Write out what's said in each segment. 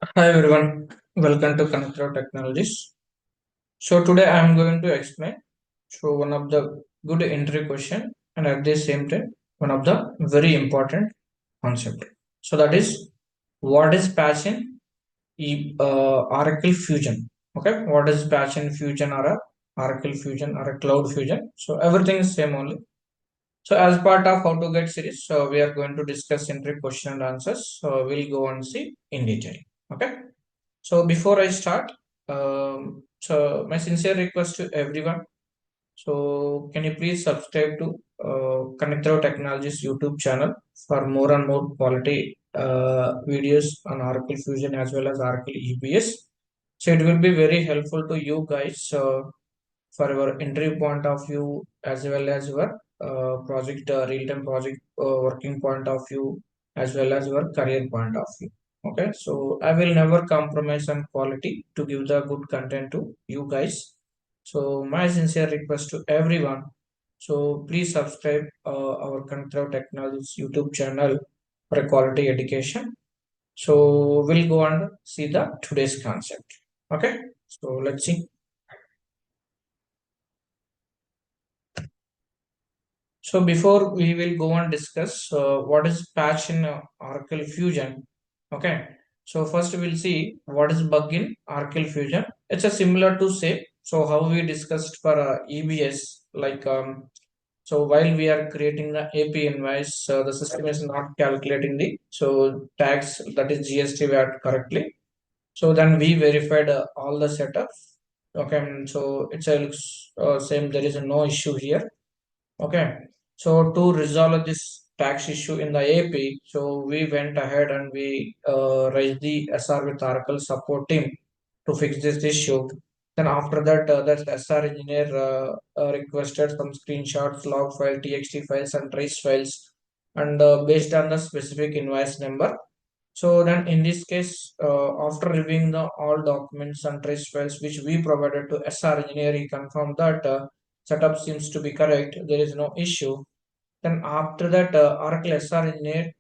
Hi everyone, welcome to Connector Technologies. So today I am going to explain one of the good entry question and at the same time one of the very important concept. So that is what is passion Oracle Fusion. Okay, what is passion fusion or a Oracle Fusion or a Cloud Fusion? So everything is same only. So as part of how to get series, so we are going to discuss entry question and answers. So we'll go and see in detail. Okay. So before I start, so my sincere request to everyone. So can you please subscribe to Connector Technologies YouTube channel for more and more quality videos on Oracle Fusion as well as Oracle EBS. So it will be very helpful to you guys for your entry point of view as well as your project real-time project working point of view as well as your career point of view. Okay, so I will never compromise on quality to give the good content to you guys. So my sincere request to everyone. So please subscribe our Control Technologies YouTube channel for a quality education. So we'll go and see the today's concept. Okay, so let's see. So before we will go and discuss what is patch in Oracle Fusion. Okay. So first we'll see what is bug in Oracle Fusion. It's a similar to say. So how we discussed for EBS, like so while we are creating the AP invoice, the system is not calculating the so tax, that is GST VAT correctly. So then we verified all the setups. Okay. So it's a looks same. There is no issue here. Okay, so to resolve this tax issue in the AP, so we went ahead and we raised the SR with Oracle support team to fix this issue. Then after that, that SR engineer requested some screenshots, log file, TXT files, and trace files, and based on the specific invoice number. So then in this case, after reviewing the all documents and trace files which we provided to SR engineer, he confirmed that setup seems to be correct. There is no issue. Then after that, Oracle SR engineer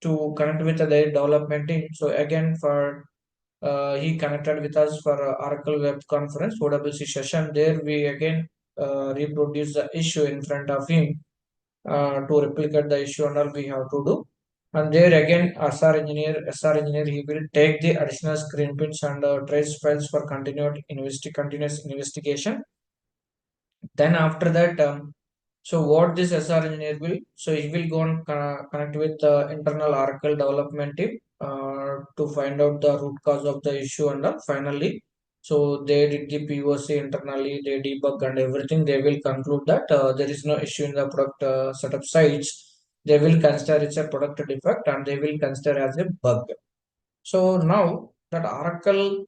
to connect with their development team. So again, for he connected with us for Oracle Web Conference OWC session. There we again reproduce the issue in front of him to replicate the issue and all we have to do. And there again, SR engineer, he will take the additional screen prints and trace files for continuous investigation. Then after that, so what this SR engineer will, so he will go and connect with the internal Oracle development team to find out the root cause of the issue and finally, so they did the POC internally, they debug and everything. They will conclude that there is no issue in the product setup sites. They will consider it's a product defect and they will consider as a bug. So now that Oracle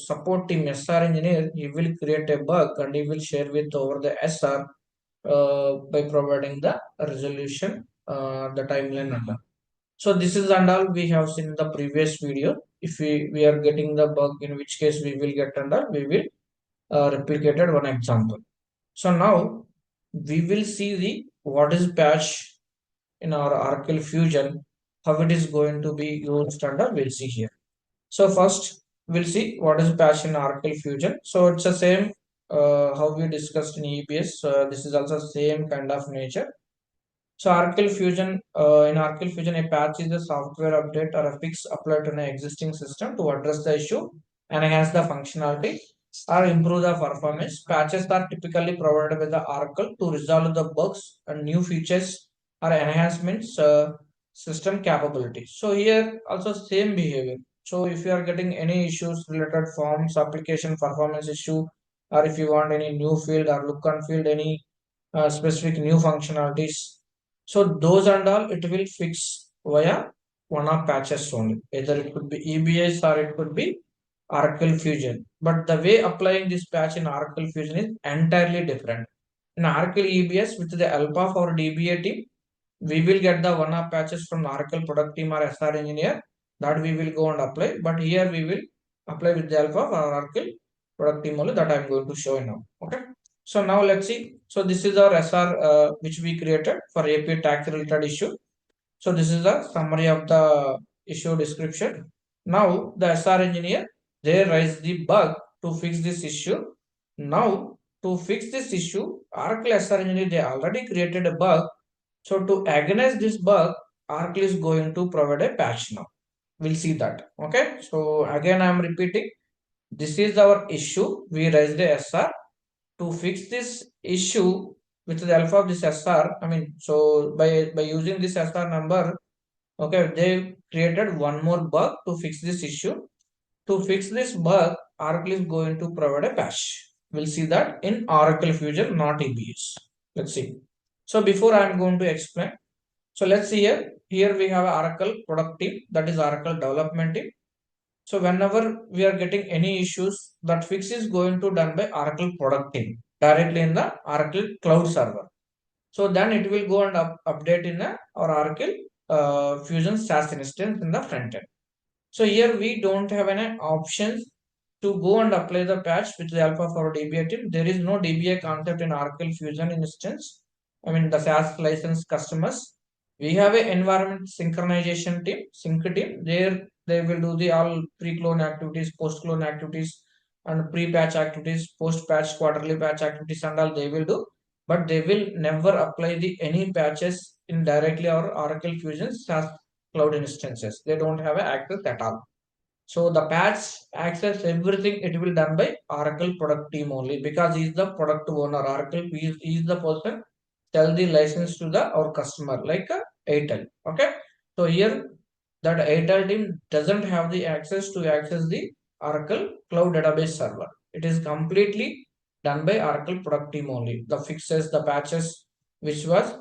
support team SR engineer, he will create a bug and he will share with over the SR by providing the resolution, the timeline and all. So this is and all we have seen in the previous video. If we are getting the bug, in which case we will get and all, we will replicated one example. So now we will see the what is patch in our Oracle Fusion, how it is going to be used and all we'll see here. So first we'll see what is patch in Oracle Fusion. So it's the same how we discussed in EBS. This is also same kind of nature. So Oracle Fusion, in Oracle Fusion, a patch is a software update or a fix applied to an existing system to address the issue, enhance the functionality, or improve the performance. Patches are typically provided by the Oracle to resolve the bugs and new features or enhancements system capabilities. So here also same behavior. So if you are getting any issues related forms, application performance issue, or if you want any new field or look and field any specific new functionalities, so those and all it will fix via one of patches only. Either it could be EBS or it could be Oracle Fusion. But the way applying this patch in Oracle Fusion is entirely different. In Oracle EBS, with the help of our DBA team, we will get the one-off patches from Oracle product team or SR engineer that we will go and apply. But here we will apply with the help of our Oracle product team only that I am going to show now. Okay. So now let's see. So this is our SR which we created for AP tax related issue. So this is the summary of the issue description. Now the SR engineer, they raise the bug to fix this issue. Now to fix this issue, Oracle SR engineer, they already created a bug. So to against this bug, Oracle is going to provide a patch now. We'll see that. Okay. So again, I'm repeating. This is our issue. We raised the SR. To fix this issue with the help of this SR, I mean, so by using this SR number, okay, they created one more bug to fix this issue. To fix this bug, Oracle is going to provide a patch. We'll see that in Oracle Fusion, not EBS. Let's see. So before I'm going to explain, so let's see here. Here we have Oracle product team, that is Oracle development team. So whenever we are getting any issues, that fix is going to done by Oracle product team directly in the Oracle cloud server. So then it will go and update in the our Oracle Fusion SaaS instance in the front end. So here we don't have any options to go and apply the patch with the help of our DBA team. There is no DBA concept in Oracle Fusion instance. I mean the SaaS license customers. We have an environment synchronization team, sync team. There they will do the all pre-clone activities, post-clone activities, and pre-patch activities, post-patch, quarterly patch activities, and all they will do. But they will never apply the any patches in directly our Oracle Fusion SaaS cloud instances. They don't have access at all. So the patch access everything it will done by Oracle product team only because he is the product owner. Oracle he is the person sell the license to the our customer like Airtel. Okay. So here that Airtel team doesn't have the access to access the Oracle cloud database server. It is completely done by Oracle product team only. The fixes, the patches which was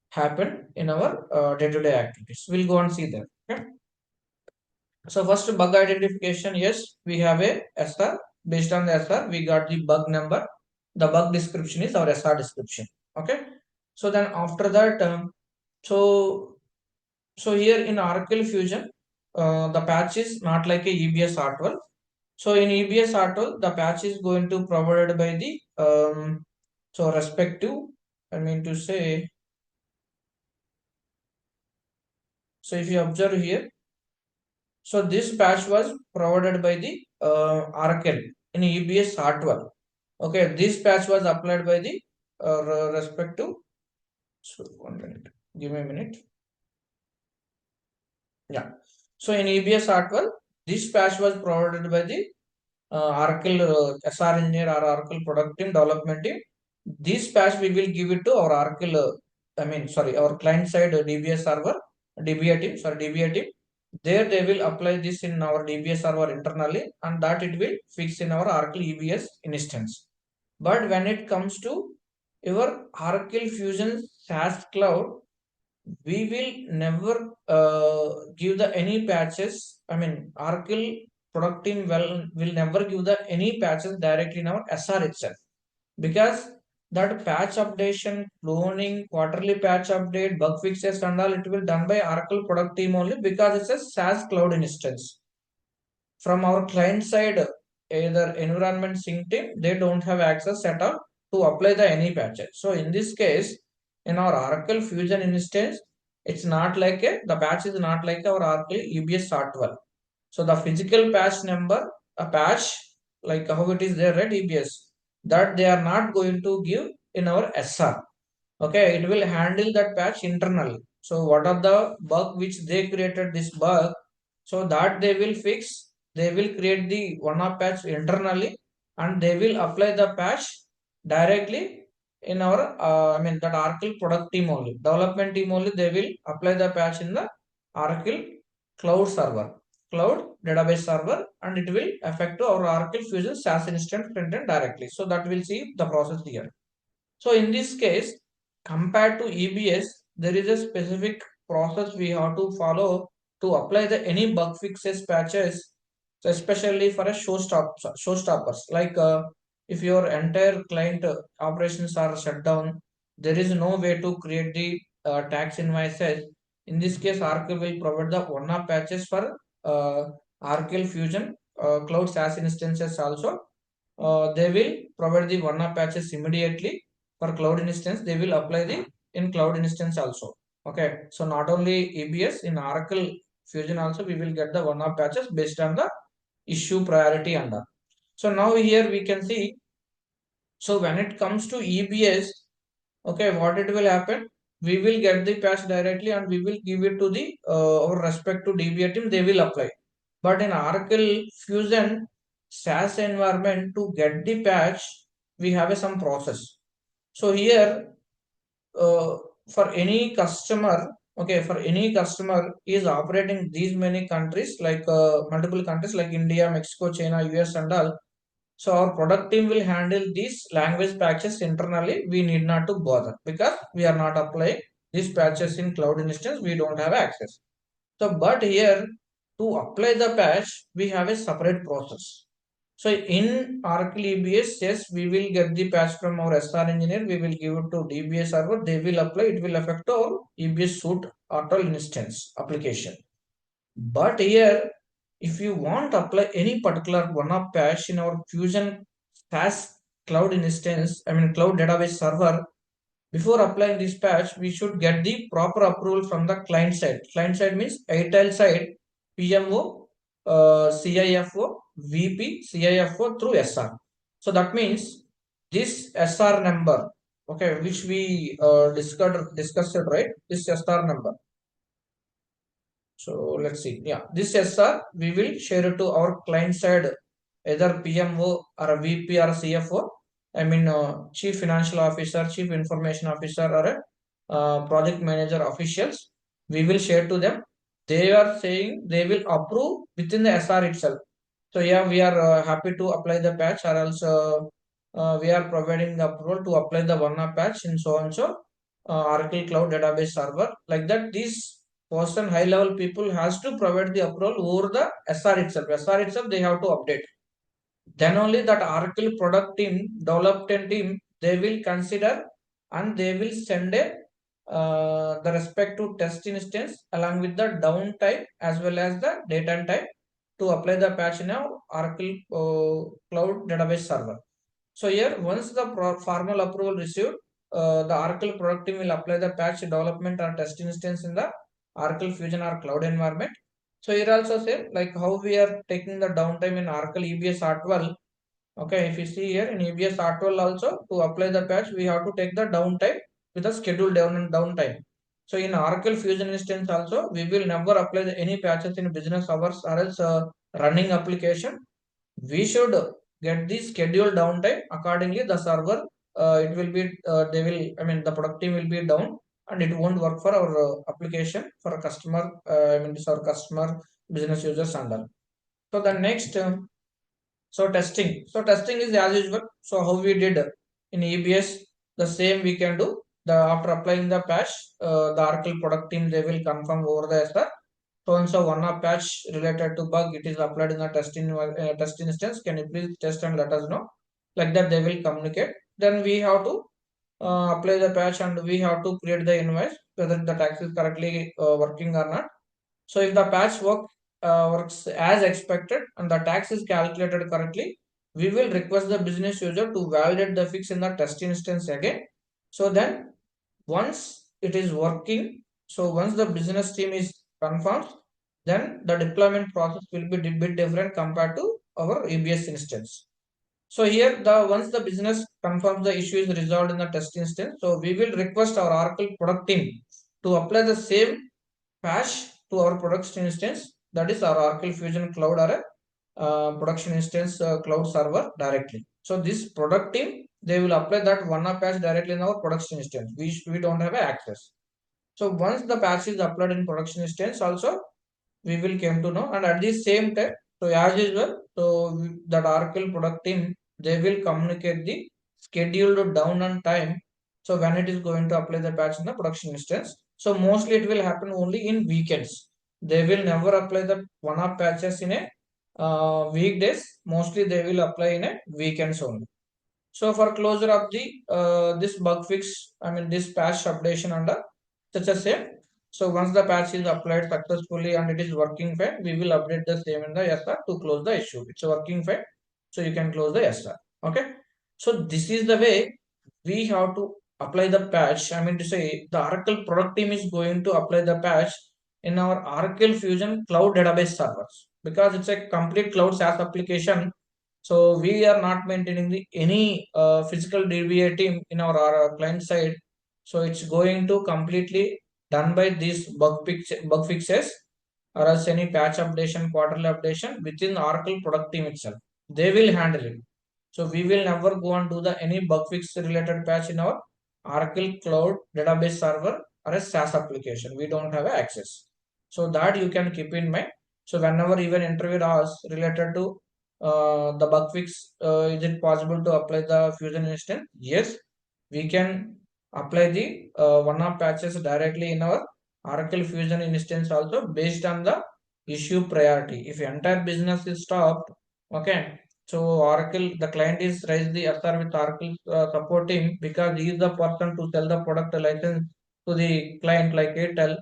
happened in our day-to-day activities. We'll go and see that. Okay. So first bug identification, yes, we have a SR. Based on the SR, we got the bug number. The bug description is our SR description. Okay. So then after that, so here in Oracle Fusion, the patch is not like a EBS R12. So in EBS R12, the patch is going to provided by the so respective. I mean to say. So if you observe here, so this patch was provided by the Oracle in EBS R12. Okay, this patch was applied by the respective. So 1 minute, give me a minute. Yeah. So in EBS R12, this patch was provided by the Oracle SR engineer or Oracle product team development team. This patch we will give it to our Oracle. Our client side DBA server, DBA team. Sorry, DBA team. There they will apply this in our DBA server internally, and that it will fix in our Oracle EBS instance. But when it comes to your Oracle Fusion SaaS cloud, we will never give the any patches. I mean Oracle product team will never give the any patches directly in our SR itself because that patch updation, cloning, quarterly patch update, bug fixes and all it will done by Oracle product team only because it's a SaaS cloud instance. From our client side, either environment sync team, they don't have access at all to apply the any patches. So in this case, in our Oracle Fusion instance, it's not like the patch is not like our Oracle EBS R12. So the physical patch number, a patch, like how it is there, right, EBS, that they are not going to give in our SR. Okay, it will handle that patch internally. So what are the bug which they created this bug? So that they will fix, they will create the one-off patch internally and they will apply the patch directly in our, that Oracle product team only, development team only, they will apply the patch in the Oracle cloud server, cloud database server, and it will affect to our Oracle Fusion SaaS instance front-end directly. So that will see the process here. So in this case, compared to EBS, there is a specific process we have to follow to apply the any bug fixes patches, so especially for a showstoppers. Like if your entire client operations are shut down, there is no way to create the tax invoices. In this case, Oracle will provide the one-off patches for Oracle Fusion Cloud SaaS instances also. They will provide the one-off patches immediately for cloud instance. They will apply the in cloud instance also. Okay, so not only EBS, in Oracle Fusion also we will get the one-off patches based on the issue priority and all. So now here we can see, so when it comes to EBS, okay, what it will happen? We will get the patch directly and we will give it to the our respect to DBA team. They will apply. But in Oracle Fusion SaaS environment, to get the patch, we have some process. So here, uh, for any customer, okay, for any customer is operating these many countries, like multiple countries like India, Mexico, China, US, and all. So our product team will handle these language patches internally. We need not to bother because we are not applying these patches in cloud instance. We don't have access. So, but here to apply the patch, we have a separate process. So in Oracle EBS, yes, we will get the patch from our SR engineer. We will give it to DBA server. They will apply. It will affect our EBS suite Oracle instance application. But here, if you want to apply any particular one of patch in our Fusion SaaS cloud instance, I mean cloud database server, before applying this patch, we should get the proper approval from the client side. Client side means Airtel side, PMO, CIFO, VP, CIFO through SR. So that means this SR number, okay, which we discussed, right? This SR number. So let's see. Yeah, this SR we will share it to our client side, either PMO or a VP or a CFO. I mean, Chief Financial Officer, Chief Information Officer, or a project manager officials. We will share to them. They are saying they will approve within the SR itself. So yeah, we are happy to apply the patch, or else we are providing the approval to apply the one patch in so and so Oracle Cloud Database Server. Like that, these person high level people has to provide the approval over the SR itself. SR itself they have to update. Then only that Oracle product team, development team, they will consider and they will send a the respective test instance along with the downtime as well as the date and time to apply the patch in our Oracle Cloud Database Server. So here, once the formal approval received, the Oracle product team will apply the patch development or test instance in the Oracle Fusion or cloud environment. So here also say like how we are taking the downtime in Oracle EBS R12. Okay, if you see here in EBS R12 also to apply the patch, we have to take the downtime with a scheduled downtime. So in Oracle Fusion instance also, we will never apply any patches in business hours or else running application. We should get the scheduled downtime accordingly. The server it will be they will, I mean the product team will be down and it won't work for our application for a customer, I mean this our customer business users and all. So the next so testing is as usual. So how we did in EBS, the same we can do. The after applying the patch, the Oracle product team they will confirm over the SR. So and so one of patch related to bug it is applied in the test instance. Can you please test and let us know? Like that they will communicate. Then we have to apply the patch and we have to create the invoice whether the tax is correctly working or not. So if the patch works as expected and the tax is calculated correctly, we will request the business user to validate the fix in the test instance again. So then once it is working, so once the business team is confirmed, then the deployment process will be a bit different compared to our EBS instance. So here the once the business confirms the issue is resolved in the test instance, so we will request our Oracle product team to apply the same patch to our production instance, that is our Oracle Fusion Cloud or a production instance cloud server directly. So this product team, they will apply that one patch directly in our production instance. We don't have access. So once the patch is applied in production instance also, we will came to know, and at the same time, so as usual, so that Oracle product team, they will communicate the scheduled down and time. So when it is going to apply the patch in the production instance. So mostly it will happen only in weekends. They will never apply the one-off patches in a weekdays. Mostly they will apply in a weekends only. So for closure of the this bug fix, I mean this patch updation under such a same. So once the patch is applied successfully and it is working fine, we will update the same in the SR to close the issue. It's working fine, so you can close the SR. Okay. So this is the way we have to apply the patch. I mean to say the Oracle product team is going to apply the patch in our Oracle Fusion Cloud Database servers, because it's a complete cloud SaaS application. So we are not maintaining any physical DBA team in our client side. So it's going to completely done by these bug fixes, or else any patch updation, quarterly updation within Oracle product team itself. They will handle it. So we will never go and do the any bug fix related patch in our Oracle Cloud Database server or a SaaS application. We don't have access. So that you can keep in mind. So whenever even interview asks related to the bug fix, is it possible to apply the Fusion instance? Yes, we can apply the one-off patches directly in our Oracle Fusion instance also based on the issue priority. If entire business is stopped, okay, so Oracle, the client is raised the SR with Oracle support team, because he is the person to sell the product license to the client like Airtel.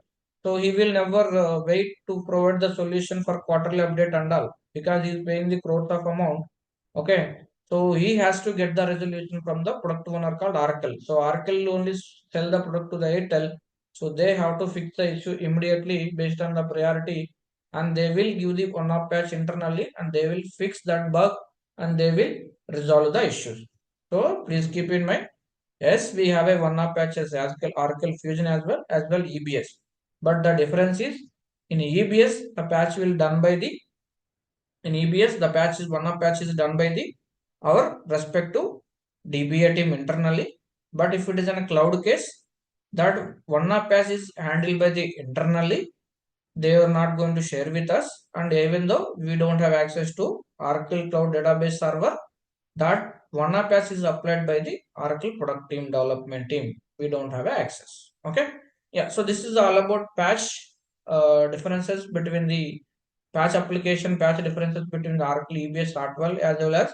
So he will never wait to provide the solution for quarterly update and all, because he is paying the crores of amount. Okay, so he has to get the resolution from the product owner called Oracle. So Oracle only sell the product to the Airtel. So they have to fix the issue immediately based on the priority, and they will give the one-off patch internally, and they will fix that bug, and they will resolve the issues. So please keep in mind, yes, we have a one-off patch as Oracle Fusion as well EBS. But the difference is, in EBS the patch will done by the in EBS the patch is one-off patch is done by the our respective DBA team internally. But if it is in a cloud case, that one-off patch is handled by the internally. They are not going to share with us, and even though we don't have access to Oracle Cloud Database server, that one patch is applied by the Oracle product team, development team. We don't have access. Okay, yeah, so this is all about patch differences between the patch differences between the Oracle EBS Artwell as well as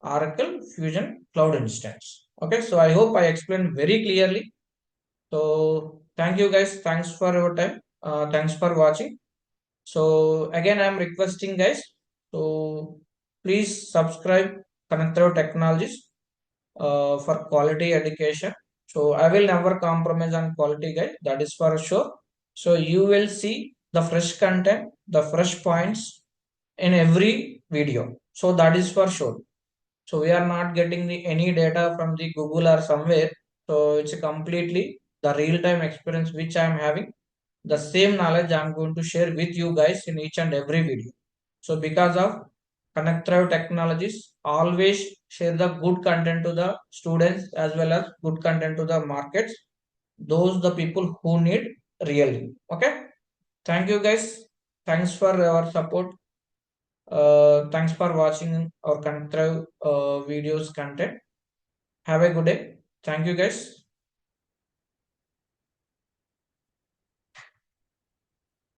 Oracle Fusion Cloud Instance. Okay, so I hope I explained very clearly. So thank you guys, thanks for your time, thanks for watching. So again, I'm requesting guys, so please subscribe Connector Technologies for quality education. So I will never compromise on quality, guys. That is for sure. So you will see the fresh content, the fresh points in every video. So that is for sure. So we are not getting any data from the Google or somewhere. So it's a completely the real-time experience which I am having. The same knowledge I am going to share with you guys in each and every video. So because of Connective Technologies, always share the good content to the students as well as good content to the markets. Those the people who need really. Okay. Thank you guys. Thanks for your support. Thanks for watching our Connective videos content. Have a good day. Thank you guys.